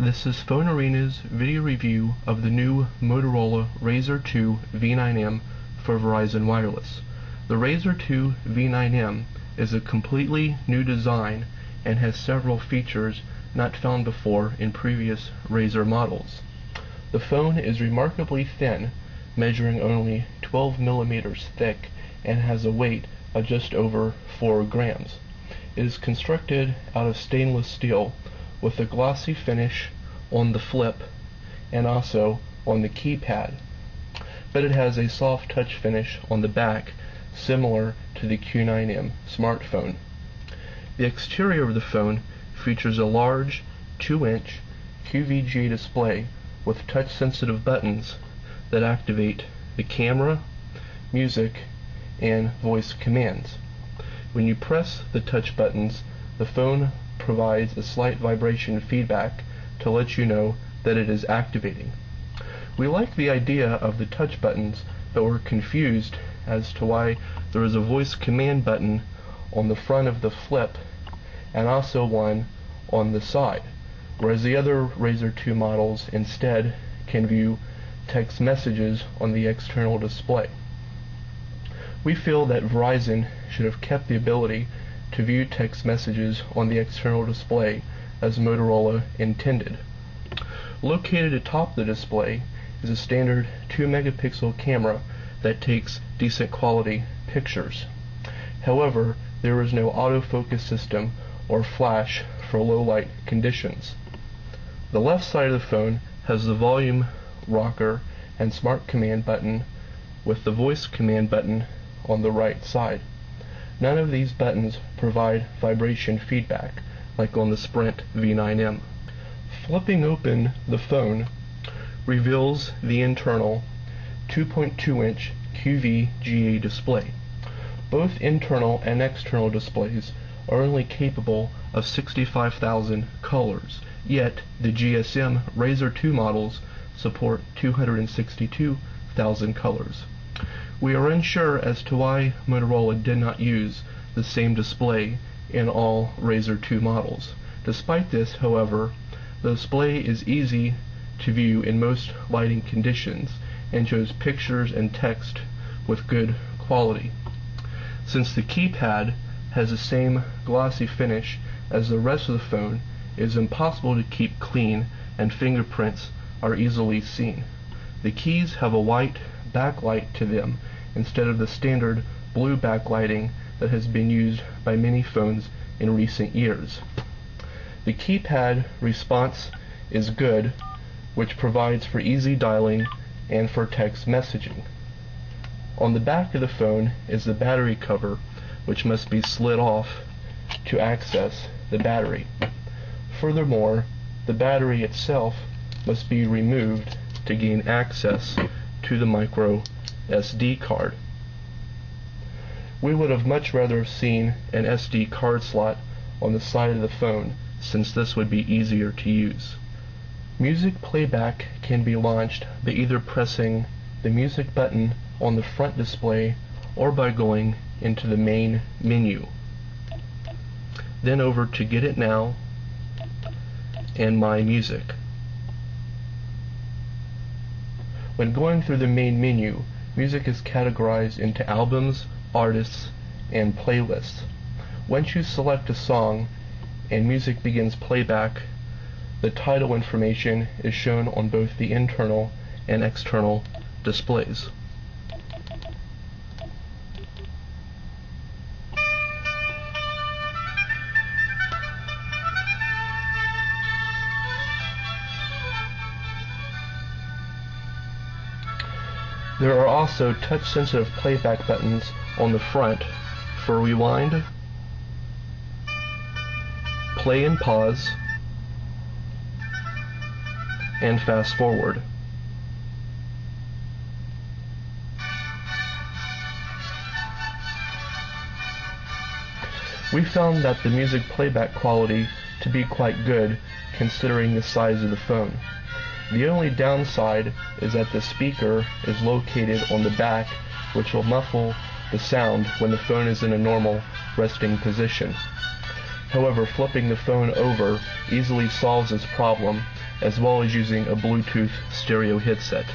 This is Phone Arena's video review of the new Motorola RAZR2 V9m for Verizon Wireless. The RAZR2 V9m is a completely new design and has several features not found before in previous RAZR models. The phone is remarkably thin, measuring only 12 millimeters thick, and has a weight of just over 4 grams. It is constructed out of stainless steel with a glossy finish on the flip and also on the keypad, but it has a soft touch finish on the back similar to the Q9M smartphone. The exterior of the phone features a large 2-inch QVGA display with touch-sensitive buttons that activate the camera, music, and voice commands. When you press the touch buttons, the phone provides a slight vibration feedback to let you know that it is activating. We like the idea of the touch buttons, but we're confused as to why there is a voice command button on the front of the flip and also one on the side, whereas the other RAZR2 models instead can view text messages on the external display. We feel that Verizon should have kept the ability to view text messages on the external display as Motorola intended. Located atop the display is a standard 2-megapixel camera that takes decent quality pictures. However, there is no autofocus system or flash for low light conditions. The left side of the phone has the volume rocker and smart command button, with the voice command button on the right side. None of these buttons provide vibration feedback like on the Sprint V9m. Flipping open the phone reveals the internal 2.2-inch QVGA display. Both internal and external displays are only capable of 65,000 colors, yet the GSM RAZR2 models support 262,000 colors. We are unsure as to why Motorola did not use the same display in all RAZR2 models. Despite this, however, the display is easy to view in most lighting conditions and shows pictures and text with good quality. Since the keypad has the same glossy finish as the rest of the phone, it is impossible to keep clean and fingerprints are easily seen. The keys have a white backlight to them instead of the standard blue backlighting that has been used by many phones in recent years. The keypad response is good, which provides for easy dialing and for text messaging. On the back of the phone is the battery cover, which must be slid off to access the battery. Furthermore, the battery itself must be removed to gain access to the micro SD card. We would have much rather seen an SD card slot on the side of the phone, since this would be easier to use. Music playback can be launched by either pressing the music button on the front display or by going into the main menu, then over to Get It Now and My Music. When going through the main menu, music is categorized into albums, artists, and playlists. Once you select a song and music begins playback, the title information is shown on both the internal and external displays. There are also touch-sensitive playback buttons on the front for rewind, play and pause, and fast forward. We found that the music playback quality to be quite good considering the size of the phone. The only downside is that the speaker is located on the back, which will muffle the sound when the phone is in a normal resting position. However, flipping the phone over easily solves this problem, as well as using a Bluetooth stereo headset.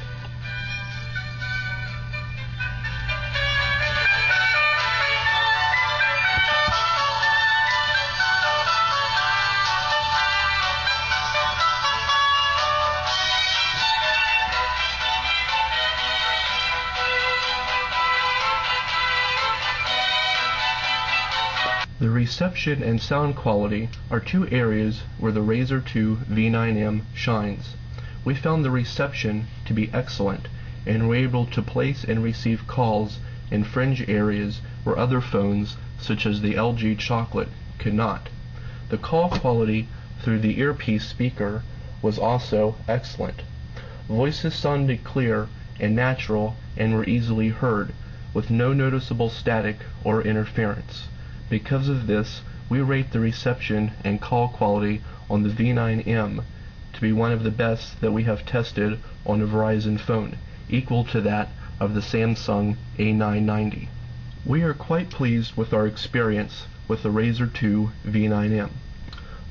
The reception and sound quality are two areas where the RAZR 2 V9m shines. We found the reception to be excellent and were able to place and receive calls in fringe areas where other phones, such as the LG Chocolate, could not. The call quality through the earpiece speaker was also excellent. Voices sounded clear and natural and were easily heard, with no noticeable static or interference. Because of this, we rate the reception and call quality on the V9m to be one of the best that we have tested on a Verizon phone, equal to that of the Samsung A990. We are quite pleased with our experience with the RAZR 2 V9m.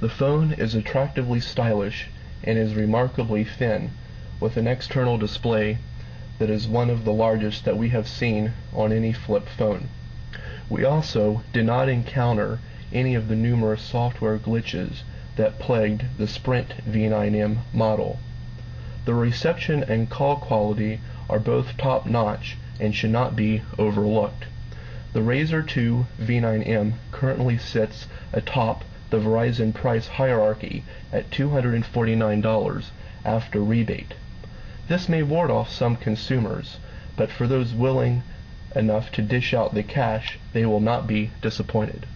The phone is attractively stylish and is remarkably thin, with an external display that is one of the largest that we have seen on any flip phone. We also did not encounter any of the numerous software glitches that plagued the Sprint V9m model. The reception and call quality are both top-notch and should not be overlooked. The RAZR 2 V9m currently sits atop the Verizon price hierarchy at $249 after rebate. This may ward off some consumers, but for those willing enough to dish out the cash, they will not be disappointed.